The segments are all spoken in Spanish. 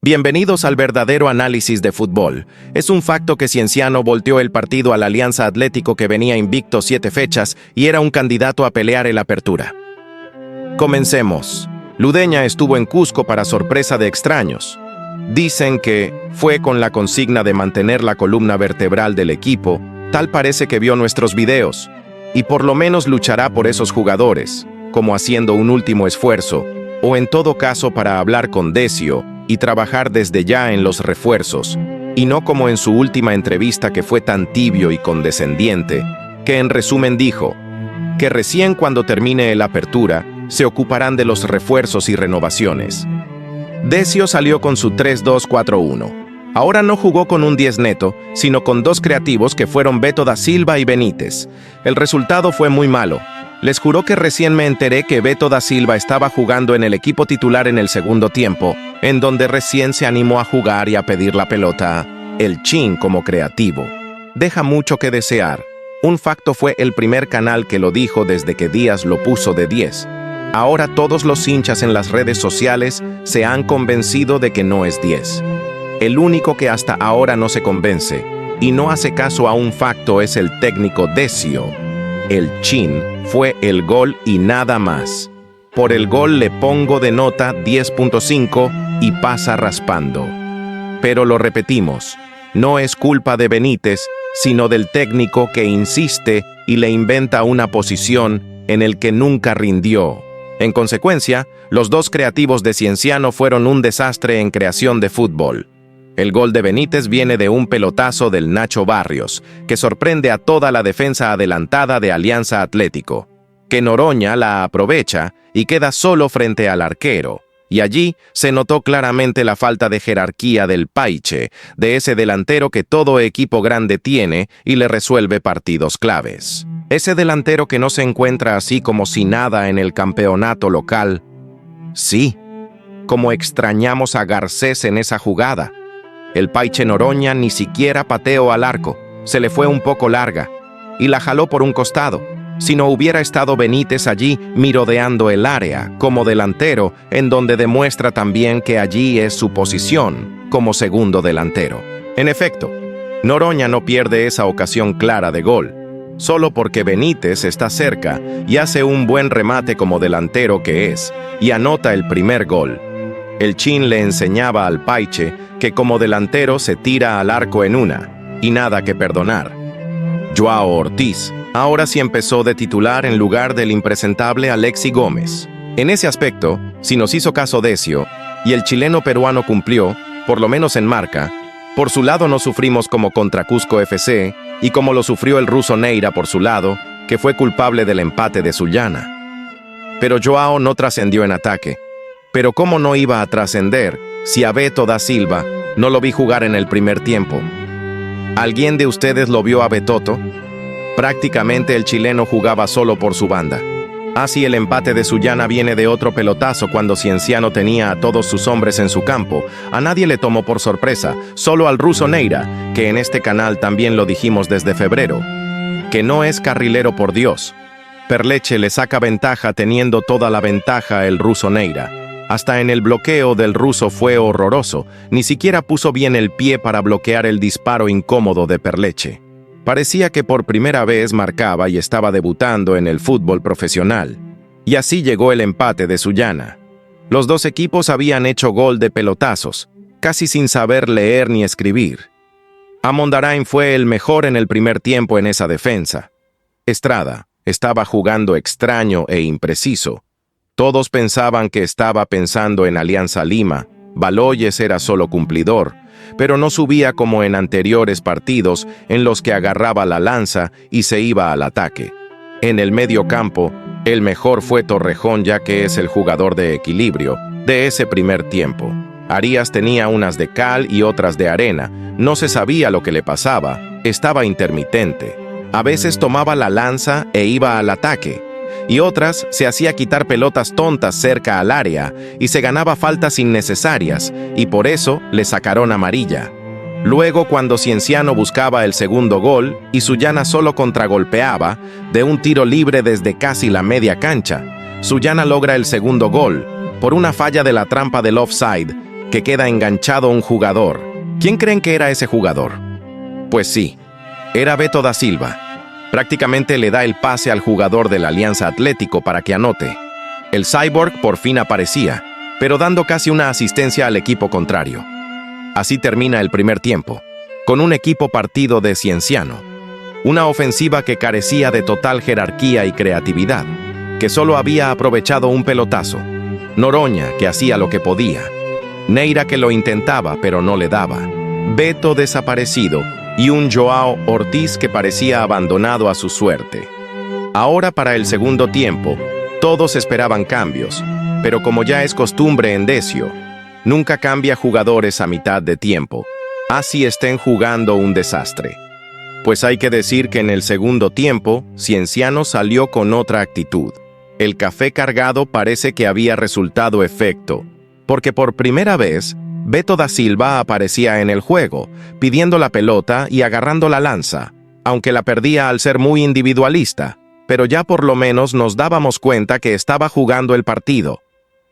Bienvenidos al verdadero análisis de fútbol. Es un facto que Cienciano volteó el partido al Alianza Atlético que venía invicto 7 fechas y era un candidato a pelear el Apertura. Comencemos. Ludeña estuvo en Cusco para sorpresa de extraños. Dicen que fue con la consigna de mantener la columna vertebral del equipo, tal parece que vio nuestros videos, y por lo menos luchará por esos jugadores, como haciendo un último esfuerzo, o en todo caso para hablar con Decio y trabajar desde ya en los refuerzos, y no como en su última entrevista que fue tan tibio y condescendiente, que en resumen dijo que recién cuando termine el Apertura se ocuparán de los refuerzos y renovaciones. Decio salió con su 3-2-4-1. Ahora no jugó con un 10 neto, sino con 2 creativos que fueron Beto da Silva y Benítez. El resultado fue muy malo. Les juró que recién me enteré que Beto da Silva estaba jugando en el equipo titular en el segundo tiempo, en donde recién se animó a jugar y a pedir la pelota. El Chin como creativo deja mucho que desear. Un facto fue el primer canal que lo dijo desde que Díaz lo puso de 10. Ahora todos los hinchas en las redes sociales se han convencido de que no es 10. El único que hasta ahora no se convence y no hace caso a un facto es el técnico Decio. El Chin fue el gol y nada más. Por el gol le pongo de nota 10.5 y pasa raspando. Pero lo repetimos, no es culpa de Benítez, sino del técnico que insiste y le inventa una posición en el que nunca rindió. En consecuencia, los 2 creativos de Cienciano fueron un desastre en creación de fútbol. El gol de Benítez viene de un pelotazo del Nacho Barrios, que sorprende a toda la defensa adelantada de Alianza Atlético, que Noroña la aprovecha y queda solo frente al arquero, y allí se notó claramente la falta de jerarquía del Paiche, de ese delantero que todo equipo grande tiene y le resuelve partidos claves. Ese delantero que no se encuentra así como si nada en el campeonato local. Sí, como extrañamos a Garcés en esa jugada. El Paiche Noroña ni siquiera pateó al arco, se le fue un poco larga, y la jaló por un costado. Si no hubiera estado Benítez allí mirodeando el área como delantero, en donde demuestra también que allí es su posición, como segundo delantero. En efecto, Noroña no pierde esa ocasión clara de gol, solo porque Benítez está cerca y hace un buen remate como delantero que es, y anota el primer gol. El Chin le enseñaba al Paiche que como delantero se tira al arco en una, y nada que perdonar. Joao Ortiz ahora sí empezó de titular en lugar del impresentable Alexi Gómez. En ese aspecto, si nos hizo caso Decio, y el chileno peruano cumplió, por lo menos en marca, por su lado no sufrimos como contra Cusco FC, y como lo sufrió el ruso Neira por su lado, que fue culpable del empate de Sullana. Pero Joao no trascendió en ataque. Pero ¿cómo no iba a trascender si a Beto da Silva no lo vi jugar en el primer tiempo? ¿Alguien de ustedes lo vio a Betoto? Prácticamente el chileno jugaba solo por su banda. Así el empate de Sullana viene de otro pelotazo cuando Cienciano tenía a todos sus hombres en su campo. A nadie le tomó por sorpresa, solo al ruso Neira, que en este canal también lo dijimos desde febrero, que no es carrilero por Dios. Perleche le saca ventaja teniendo toda la ventaja el ruso Neira. Hasta en el bloqueo del ruso fue horroroso, ni siquiera puso bien el pie para bloquear el disparo incómodo de Perleche. Parecía que por primera vez marcaba y estaba debutando en el fútbol profesional. Y así llegó el empate de Sullana. Los 2 equipos habían hecho gol de pelotazos, casi sin saber leer ni escribir. Amondarain fue el mejor en el primer tiempo en esa defensa. Estrada estaba jugando extraño e impreciso. Todos pensaban que estaba pensando en Alianza Lima. Baloyes era solo cumplidor, pero no subía como en anteriores partidos en los que agarraba la lanza y se iba al ataque. En el medio campo, el mejor fue Torrejón, ya que es el jugador de equilibrio de ese primer tiempo. Arias tenía unas de cal y otras de arena. No se sabía lo que le pasaba, estaba intermitente. A veces tomaba la lanza e iba al ataque, y otras se hacía quitar pelotas tontas cerca al área y se ganaba faltas innecesarias, y por eso le sacaron amarilla. Luego, cuando Cienciano buscaba el segundo gol y Sullana solo contragolpeaba de un tiro libre desde casi la media cancha, Sullana logra el segundo gol por una falla de la trampa del offside que queda enganchado un jugador. ¿Quién creen que era ese jugador? Pues sí, era Beto da Silva. Prácticamente le da el pase al jugador de la Alianza Atlético para que anote. El Cyborg por fin aparecía, pero dando casi una asistencia al equipo contrario. Así termina el primer tiempo, con un equipo partido de Cienciano. Una ofensiva que carecía de total jerarquía y creatividad, que solo había aprovechado un pelotazo. Noroña, que hacía lo que podía. Neira, que lo intentaba, pero no le daba. Beto desaparecido y un Joao Ortiz que parecía abandonado a su suerte. Ahora para el segundo tiempo, todos esperaban cambios, pero como ya es costumbre en Decio, nunca cambia jugadores a mitad de tiempo, así estén jugando un desastre. Pues hay que decir que en el segundo tiempo, Cienciano salió con otra actitud. El café cargado parece que había resultado efecto, porque por primera vez, Beto da Silva aparecía en el juego, pidiendo la pelota y agarrando la lanza, aunque la perdía al ser muy individualista, pero ya por lo menos nos dábamos cuenta que estaba jugando el partido.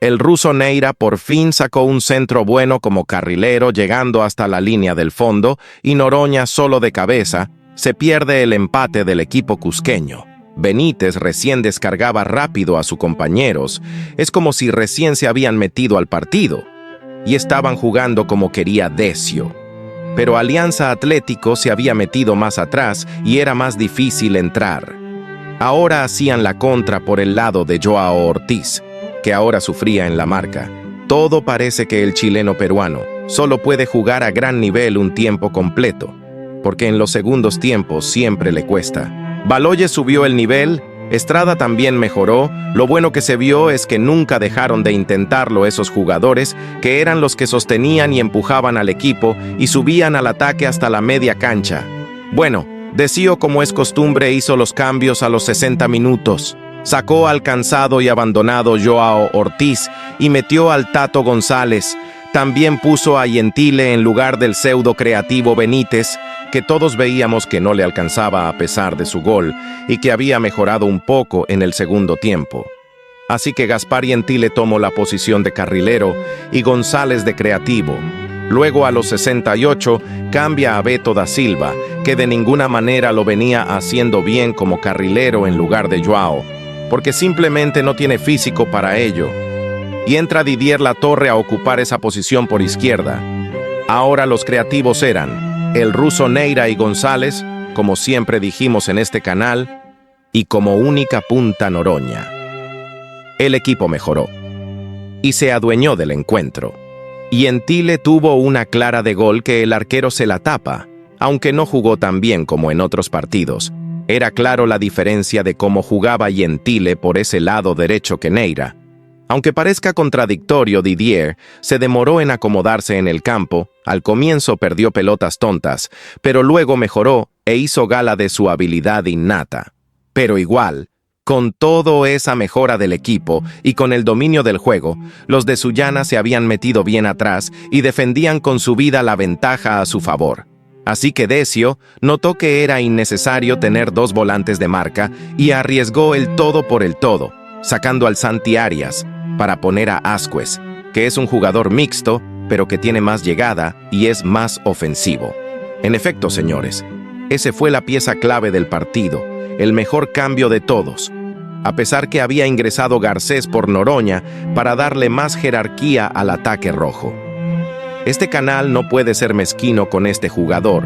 El ruso Neira por fin sacó un centro bueno como carrilero llegando hasta la línea del fondo y Noroña solo de cabeza, se pierde el empate del equipo cusqueño. Benítez recién descargaba rápido a sus compañeros, es como si recién se habían metido al partido, y estaban jugando como quería Decio. Pero Alianza Atlético se había metido más atrás y era más difícil entrar. Ahora hacían la contra por el lado de Joao Ortiz, que ahora sufría en la marca. Todo parece que el chileno peruano solo puede jugar a gran nivel un tiempo completo, porque en los segundos tiempos siempre le cuesta. Baloyes subió el nivel, Estrada también mejoró. Lo bueno que se vio es que nunca dejaron de intentarlo esos jugadores, que eran los que sostenían y empujaban al equipo y subían al ataque hasta la media cancha. Bueno, Decio, como es costumbre, hizo los cambios a los 60 minutos. Sacó al cansado y abandonado Joao Ortiz y metió al Tato González. También puso a Gentile en lugar del pseudo creativo Benítez, que todos veíamos que no le alcanzaba a pesar de su gol y que había mejorado un poco en el segundo tiempo. Así que Gaspar Gentile tomó la posición de carrilero y González de creativo. Luego a los 68 cambia a Beto da Silva, que de ninguna manera lo venía haciendo bien como carrilero en lugar de Joao, porque simplemente no tiene físico para ello. Y entra Didier Latorre a ocupar esa posición por izquierda. Ahora los creativos eran el ruso Neira y González, como siempre dijimos en este canal, y como única punta Noroña. El equipo mejoró y se adueñó del encuentro. Gentile tuvo una clara de gol que el arquero se la tapa, aunque no jugó tan bien como en otros partidos. Era claro la diferencia de cómo jugaba Gentile por ese lado derecho que Neira. Aunque parezca contradictorio, Didier se demoró en acomodarse en el campo. Al comienzo perdió pelotas tontas, pero luego mejoró e hizo gala de su habilidad innata. Pero igual, con toda esa mejora del equipo y con el dominio del juego, los de Sullana se habían metido bien atrás y defendían con su vida la ventaja a su favor. Así que Decio notó que era innecesario tener dos volantes de marca y arriesgó el todo por el todo, sacando al Santi Arias para poner a Asquez, que es un jugador mixto, pero que tiene más llegada y es más ofensivo. En efecto, señores, ese fue la pieza clave del partido, el mejor cambio de todos, a pesar que había ingresado Garcés por Noroña para darle más jerarquía al ataque rojo. Este canal no puede ser mezquino con este jugador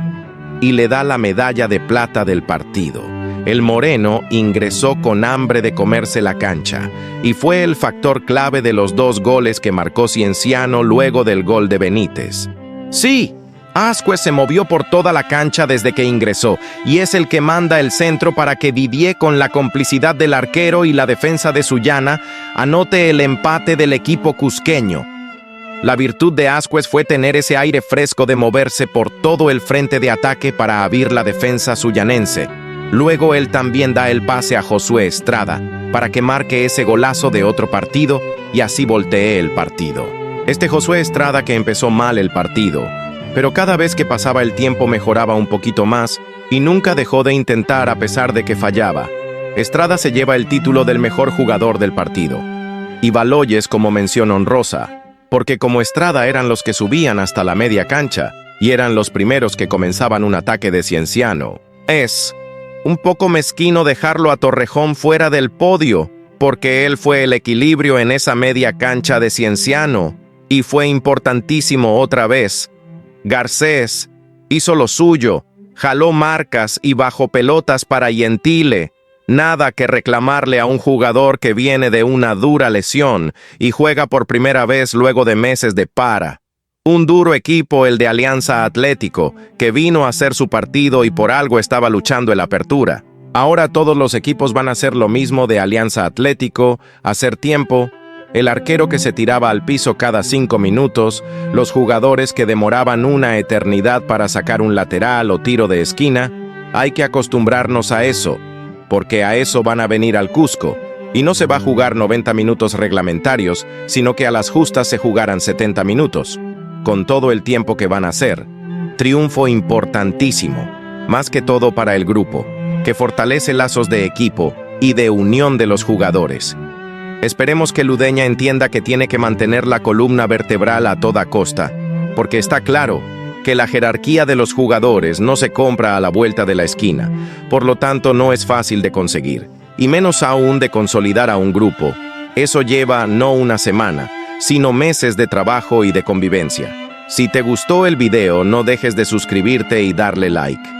y le da la medalla de plata del partido. El moreno ingresó con hambre de comerse la cancha y fue el factor clave de los dos goles que marcó Cienciano luego del gol de Benítez. Sí, Asquez se movió por toda la cancha desde que ingresó y es el que manda el centro para que Didier, con la complicidad del arquero y la defensa de Sullana, anote el empate del equipo cusqueño. La virtud de Asquez fue tener ese aire fresco de moverse por todo el frente de ataque para abrir la defensa suyanense. Luego él también da el pase a Josué Estrada para que marque ese golazo de otro partido y así voltee el partido. Este Josué Estrada que empezó mal el partido, pero cada vez que pasaba el tiempo mejoraba un poquito más y nunca dejó de intentar a pesar de que fallaba. Estrada se lleva el título del mejor jugador del partido. Y Baloyes como mención honrosa, porque como Estrada eran los que subían hasta la media cancha y eran los primeros que comenzaban un ataque de Cienciano. Es un poco mezquino dejarlo a Torrejón fuera del podio, porque él fue el equilibrio en esa media cancha de Cienciano y fue importantísimo otra vez. Garcés hizo lo suyo, jaló marcas y bajó pelotas para Gentile. Nada que reclamarle a un jugador que viene de una dura lesión y juega por primera vez luego de meses de para. Un duro equipo el de Alianza Atlético, que vino a hacer su partido y por algo estaba luchando en la apertura. Ahora todos los equipos van a hacer lo mismo de Alianza Atlético, hacer tiempo, el arquero que se tiraba al piso cada 5 minutos, los jugadores que demoraban una eternidad para sacar un lateral o tiro de esquina. Hay que acostumbrarnos a eso, porque a eso van a venir al Cusco, y no se va a jugar 90 minutos reglamentarios, sino que a las justas se jugarán 70 minutos, con todo el tiempo que van a hacer. Triunfo importantísimo, más que todo para el grupo, que fortalece lazos de equipo y de unión de los jugadores. Esperemos que Ludeña entienda que tiene que mantener la columna vertebral a toda costa, porque está claro que la jerarquía de los jugadores no se compra a la vuelta de la esquina, por lo tanto no es fácil de conseguir, y menos aún de consolidar a un grupo. Eso lleva no una semana, sino meses de trabajo y de convivencia. Si te gustó el video, no dejes de suscribirte y darle like.